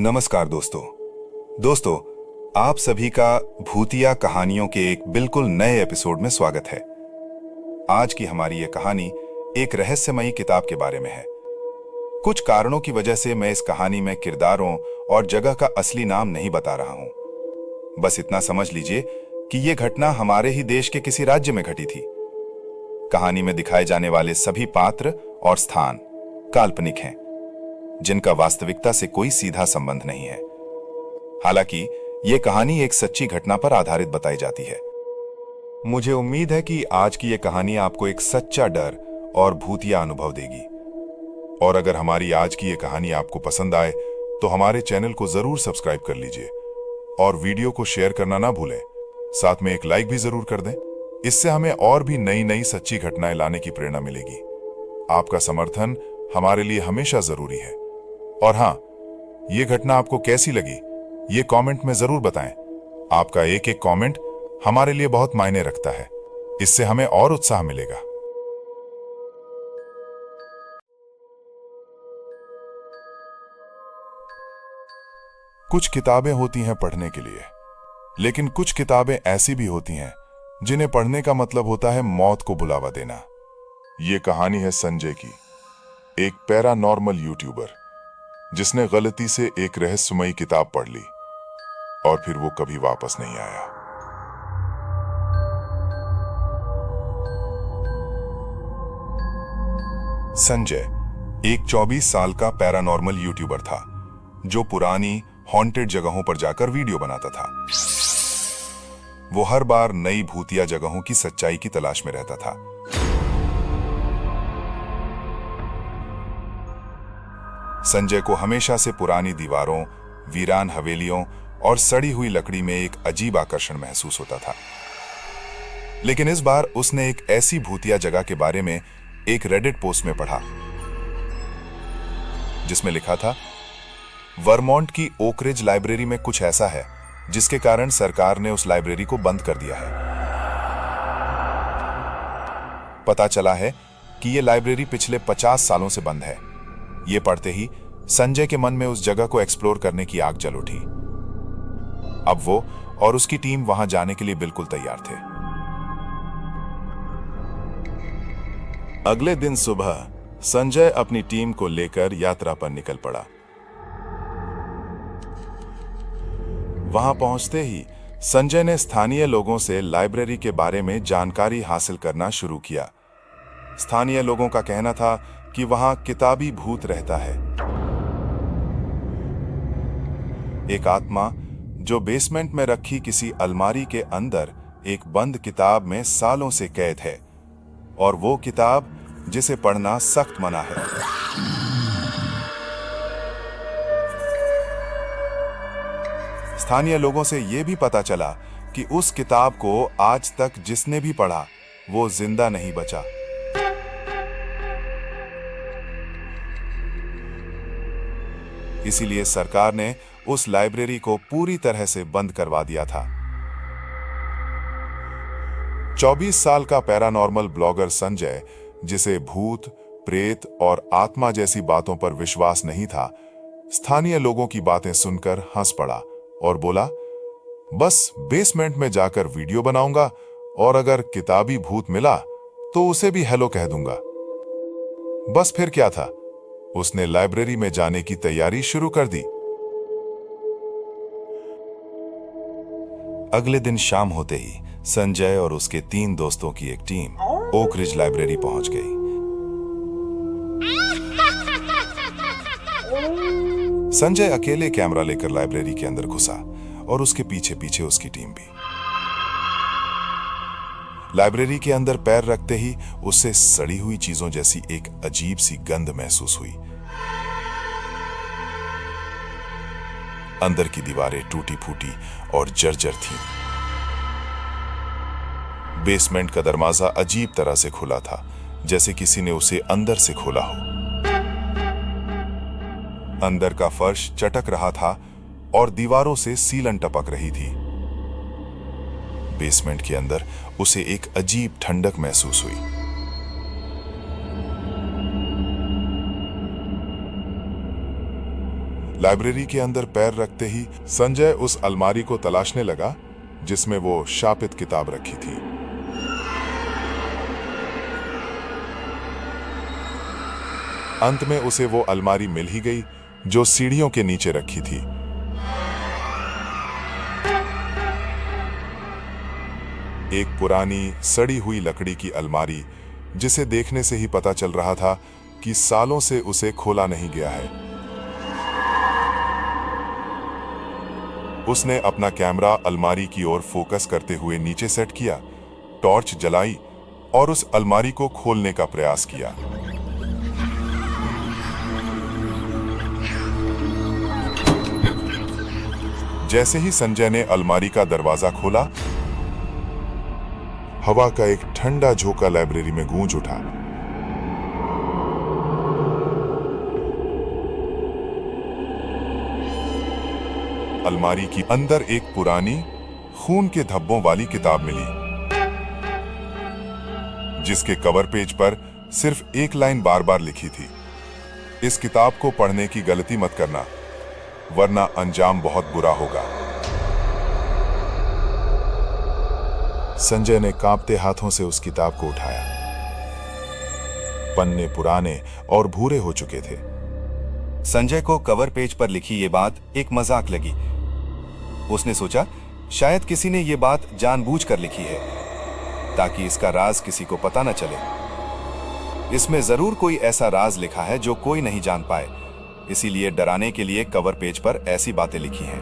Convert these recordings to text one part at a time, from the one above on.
नमस्कार दोस्तों, आप सभी का भूतिया कहानियों के एक बिल्कुल नए एपिसोड में स्वागत है। आज की हमारी ये कहानी एक रहस्यमयी किताब के बारे में है। कुछ कारणों की वजह से मैं इस कहानी में किरदारों और जगह का असली नाम नहीं बता रहा हूं। बस इतना समझ लीजिए कि यह घटना हमारे ही देश के किसी राज्य में घटी थी। कहानी में दिखाए जाने वाले सभी पात्र और स्थान काल्पनिक हैं, जिनका वास्तविकता से कोई सीधा संबंध नहीं है। हालांकि यह कहानी एक सच्ची घटना पर आधारित बताई जाती है। मुझे उम्मीद है कि आज की यह कहानी आपको एक सच्चा डर और भूतिया अनुभव देगी। और अगर हमारी आज की यह कहानी आपको पसंद आए तो हमारे चैनल को जरूर सब्सक्राइब कर लीजिए और वीडियो को शेयर करना ना भूलें। साथ में एक लाइक भी जरूर कर दें। इससे हमें और भी नई नई सच्ची घटनाएं लाने की प्रेरणा मिलेगी। आपका समर्थन हमारे लिए हमेशा जरूरी है। और हां, यह घटना आपको कैसी लगी ये कमेंट में जरूर बताएं। आपका एक एक कमेंट हमारे लिए बहुत मायने रखता है। इससे हमें और उत्साह मिलेगा। कुछ किताबें होती हैं पढ़ने के लिए, लेकिन कुछ किताबें ऐसी भी होती हैं जिन्हें पढ़ने का मतलब होता है मौत को बुलावा देना। यह कहानी है संजय की, एक पैरानॉर्मल यूट्यूबर जिसने गलती से एक रहस्यमयी किताब पढ़ ली और फिर वो कभी वापस नहीं आया। संजय एक 24 साल का पैरानॉर्मल यूट्यूबर था जो पुरानी हॉन्टेड जगहों पर जाकर वीडियो बनाता था। वो हर बार नई भूतिया जगहों की सच्चाई की तलाश में रहता था। संजय को हमेशा से पुरानी दीवारों, वीरान हवेलियों और सड़ी हुई लकड़ी में एक अजीब आकर्षण महसूस होता था। लेकिन इस बार उसने एक ऐसी भूतिया जगह के बारे में एक रेडिट पोस्ट में पढ़ा जिसमें लिखा था, वर्मोंट की ओक रिज लाइब्रेरी में कुछ ऐसा है जिसके कारण सरकार ने उस लाइब्रेरी को बंद कर दिया है। पता चला है कि यह लाइब्रेरी पिछले 50 सालों से बंद है। ये पढ़ते ही संजय के मन में उस जगह को एक्सप्लोर करने की आग जल उठी। अब वो और उसकी टीम वहां जाने के लिए बिल्कुल तैयार थे। अगले दिन सुबह संजय अपनी टीम को लेकर यात्रा पर निकल पड़ा। वहां पहुंचते ही संजय ने स्थानीय लोगों से लाइब्रेरी के बारे में जानकारी हासिल करना शुरू किया। स्थानीय लोगों का कहना था कि वहां किताबी भूत रहता है, एक आत्मा जो बेसमेंट में रखी किसी अलमारी के अंदर एक बंद किताब में सालों से कैद है, और वो किताब जिसे पढ़ना सख्त मना है। स्थानीय लोगों से यह भी पता चला कि उस किताब को आज तक जिसने भी पढ़ा वो जिंदा नहीं बचा। इसीलिए सरकार ने उस लाइब्रेरी को पूरी तरह से बंद करवा दिया था। 24 साल का पैरानॉर्मल ब्लॉगर संजय, जिसे भूत, प्रेत और आत्मा जैसी बातों पर विश्वास नहीं था, स्थानीय लोगों की बातें सुनकर हंस पड़ा और बोला, बस बेसमेंट में जाकर वीडियो बनाऊंगा और अगर किताबी भूत मिला तो उसे भी हेलो कह दूंगा। बस फिर क्या था, उसने लाइब्रेरी में जाने की तैयारी शुरू कर दी। अगले दिन शाम होते ही संजय और उसके 3 दोस्तों की एक टीम ओक रिज लाइब्रेरी पहुंच गई। संजय अकेले कैमरा लेकर लाइब्रेरी के अंदर घुसा और उसके पीछे पीछे उसकी टीम भी। लाइब्रेरी के अंदर पैर रखते ही उससे सड़ी हुई चीजों जैसी एक अजीब सी गंध महसूस हुई। अंदर की दीवारें टूटी फूटी और जर्जर थीं। बेसमेंट का दरवाजा अजीब तरह से खुला था, जैसे किसी ने उसे अंदर से खोला हो। अंदर का फर्श चटक रहा था और दीवारों से सीलन टपक रही थी। बेसमेंट के अंदर उसे एक अजीब ठंडक महसूस हुई। लाइब्रेरी के अंदर पैर रखते ही संजय उस अलमारी को तलाशने लगा जिसमें वो शापित किताब रखी थी। अंत में उसे वो अलमारी मिल ही गई जो सीढ़ियों के नीचे रखी थी। एक पुरानी सड़ी हुई लकड़ी की अलमारी जिसे देखने से ही पता चल रहा था कि सालों से उसे खोला नहीं गया है। उसने अपना कैमरा अलमारी की ओर फोकस करते हुए नीचे सेट किया, टॉर्च जलाई और उस अलमारी को खोलने का प्रयास किया। जैसे ही संजय ने अलमारी का दरवाजा खोला, हवा का एक ठंडा झोंका लाइब्रेरी में गूंज उठा। अलमारी की अंदर एक पुरानी खून के धब्बों वाली किताब मिली, जिसके कवर पेज पर सिर्फ एक लाइन बार बार लिखी थी, इस किताब को पढ़ने की गलती मत करना, वरना अंजाम बहुत बुरा होगा। संजय ने कांपते हाथों से उस किताब को उठाया। पन्ने पुराने और भूरे हो चुके थे। संजय को कवर पेज पर लिखी ये बात एक मजाक लगी। उसने सोचा शायद किसी ने ये बात जानबूझकर लिखी है ताकि इसका राज किसी को पता न चले। इसमें जरूर कोई ऐसा राज लिखा है जो कोई नहीं जान पाए, इसीलिए डराने के लिए कवर पेज पर ऐसी बातें लिखी हैं।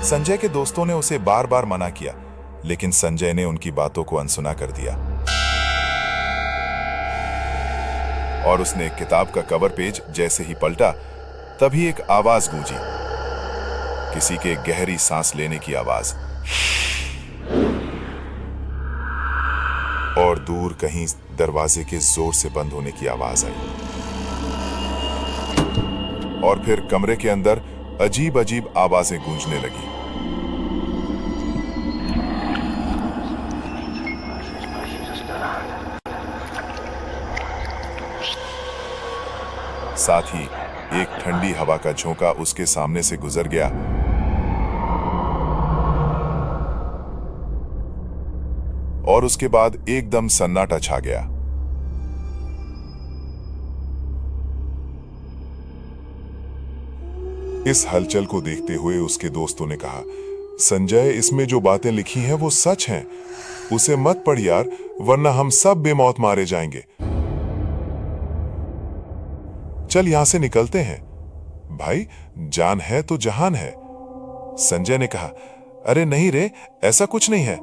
संजय के दोस्तों ने उसे बार बार मना किया, लेकिन संजय ने उनकी बातों को अनसुना कर दिया और उसने किताब का कवर पेज जैसे ही पलटा, तभी एक आवाज गूंजी, किसी के गहरी सांस लेने की आवाज, और दूर कहीं दरवाजे के जोर से बंद होने की आवाज आई। और फिर कमरे के अंदर अजीब अजीब आवाजें गूंजने लगी। साथ ही एक ठंडी हवा का झोंका उसके सामने से गुजर गया और उसके बाद एकदम सन्नाटा छा गया। इस हलचल को देखते हुए उसके दोस्तों ने कहा, संजय, इसमें जो बातें लिखी हैं वो सच हैं, उसे मत पढ़ यार, वरना हम सब बेमौत मारे जाएंगे। चल यहां से निकलते हैं भाई, जान है तो जहान है। संजय ने कहा, अरे नहीं रे, ऐसा कुछ नहीं है,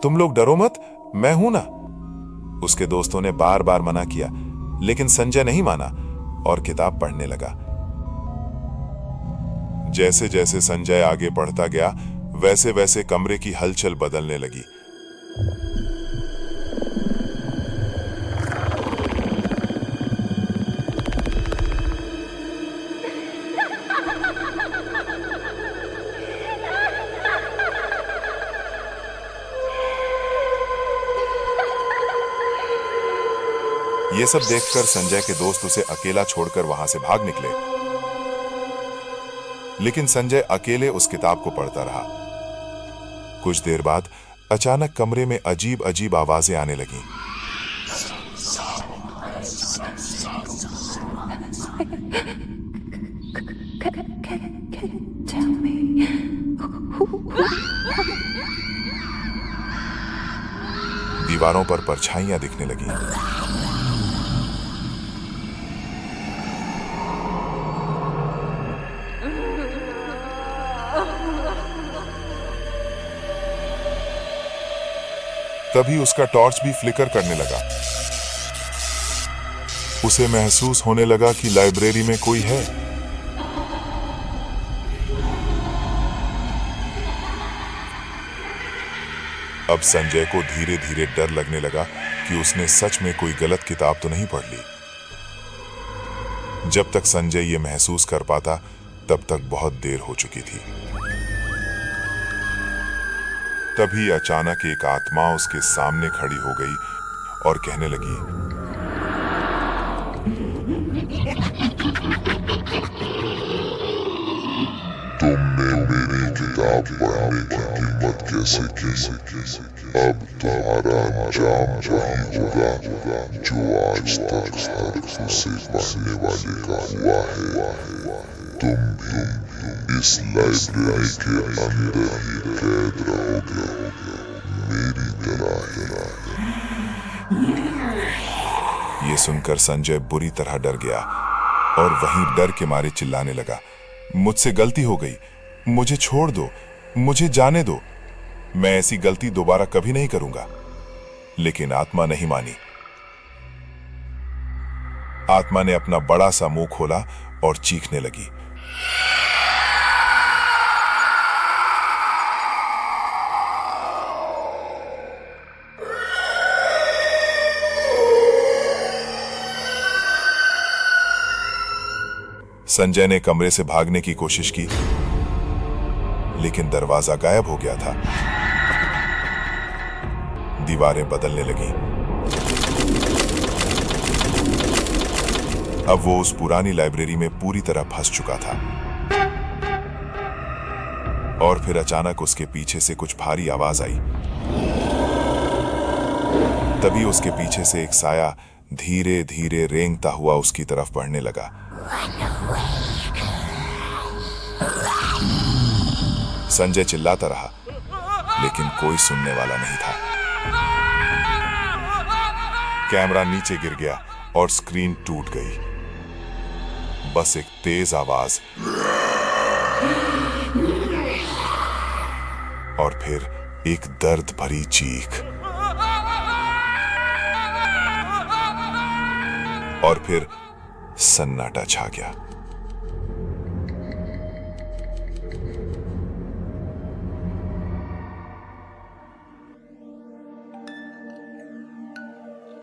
तुम लोग डरो मत, मैं हूं ना। उसके दोस्तों ने बार बार मना किया, लेकिन संजय नहीं माना और किताब पढ़ने लगा। जैसे जैसे संजय आगे बढ़ता गया, वैसे वैसे कमरे की हलचल बदलने लगी। ये सब देखकर संजय के दोस्त उसे अकेला छोड़कर वहां से भाग निकले, लेकिन संजय अकेले उस किताब को पढ़ता रहा। कुछ देर बाद अचानक कमरे में अजीब अजीब आवाजें आने लगीं। दीवारों पर परछाइयां दिखने लगीं। तभी उसका टॉर्च भी फ्लिकर करने लगा। उसे महसूस होने लगा कि लाइब्रेरी में कोई है। अब संजय को धीरे धीरे डर लगने लगा कि उसने सच में कोई गलत किताब तो नहीं पढ़ ली। जब तक संजय ये महसूस कर पाता, तब तक बहुत देर हो चुकी थी। तभी अचानक एक आत्मा उसके सामने खड़ी हो गई और कहने लगी, तुमने मेरी किताब पढ़ने की कीमत कैसे की? अब तुम्हारा अंजाम वही होगा जो आज तक हर उसे पढ़ने वाले का हुआ है। तुम भी इस लाइब्रेरी के अंदर ही कैद रहोगे, मेरी तरह। ये सुनकर संजय बुरी तरह डर गया और वहीं डर के मारे चिल्लाने लगा, मुझसे गलती हो गई, मुझे छोड़ दो, मुझे जाने दो, मैं ऐसी गलती दोबारा कभी नहीं करूंगा। लेकिन आत्मा नहीं मानी। आत्मा ने अपना बड़ा सा मुंह खोला और चीखने लगी। संजय ने कमरे से भागने की कोशिश की, लेकिन दरवाजा गायब हो गया था। दीवारें बदलने लगी। अब वो उस पुरानी लाइब्रेरी में पूरी तरह फंस चुका था। और फिर अचानक उसके पीछे से कुछ भारी आवाज आई। तभी उसके पीछे से एक साया धीरे धीरे रेंगता हुआ उसकी तरफ बढ़ने लगा। संजय चिल्लाता रहा, लेकिन कोई सुनने वाला नहीं था। कैमरा नीचे गिर गया और स्क्रीन टूट गई। बस एक तेज आवाज और फिर एक दर्द भरी चीख और फिर सन्नाटा छा गया।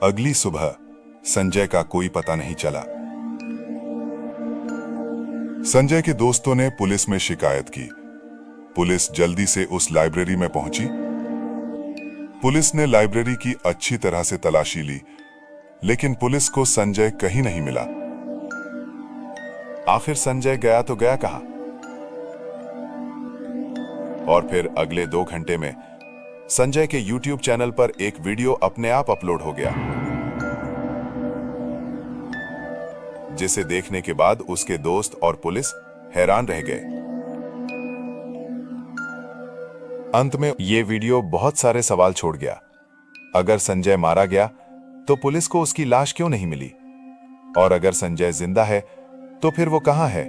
अगली सुबह संजय का कोई पता नहीं चला। संजय के दोस्तों ने पुलिस में शिकायत की। पुलिस जल्दी से उस लाइब्रेरी में पहुंची। पुलिस ने लाइब्रेरी की अच्छी तरह से तलाशी ली, लेकिन पुलिस को संजय कहीं नहीं मिला। आखिर संजय गया तो गया कहां? और फिर अगले 2 घंटे में संजय के YouTube चैनल पर एक वीडियो अपने आप अपलोड हो गया, जिसे देखने के बाद उसके दोस्त और पुलिस हैरान रह गए। अंत में यह वीडियो बहुत सारे सवाल छोड़ गया। अगर संजय मारा गया तो पुलिस को उसकी लाश क्यों नहीं मिली? और अगर संजय जिंदा है तो फिर वो कहां है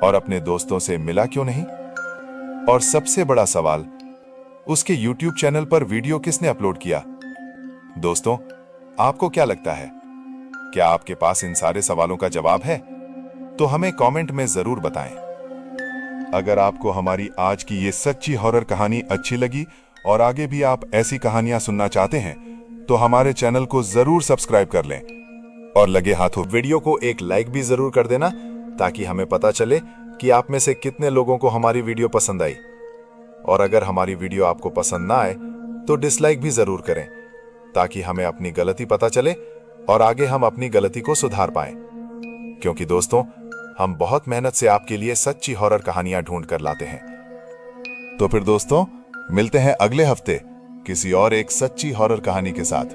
और अपने दोस्तों से मिला क्यों नहीं? और सबसे बड़ा सवाल, उसके YouTube चैनल पर वीडियो किसने अपलोड किया? दोस्तों, आपको क्या लगता है? क्या आपके पास इन सारे सवालों का जवाब है? तो हमें कमेंट में जरूर बताएं। अगर आपको हमारी आज की ये सच्ची हॉरर कहानी अच्छी लगी और आगे भी आप ऐसी कहानियां सुनना चाहते हैं, तो हमारे चैनल को जरूर सब्सक्राइब कर लें और लगे हाथों वीडियो को एक लाइक भी जरूर कर देना, ताकि हमें पता चले कि आप में से कितने लोगों को हमारी वीडियो पसंद आई। और अगर हमारी वीडियो आपको पसंद ना आए तो डिसलाइक भी जरूर करें, ताकि हमें अपनी गलती पता चले और आगे हम अपनी गलती को सुधार पाएं। क्योंकि दोस्तों, हम बहुत मेहनत से आपके लिए सच्ची हॉरर कहानियां ढूंढ कर लाते हैं। तो फिर दोस्तों, मिलते हैं अगले हफ्ते किसी और एक सच्ची हॉरर कहानी के साथ।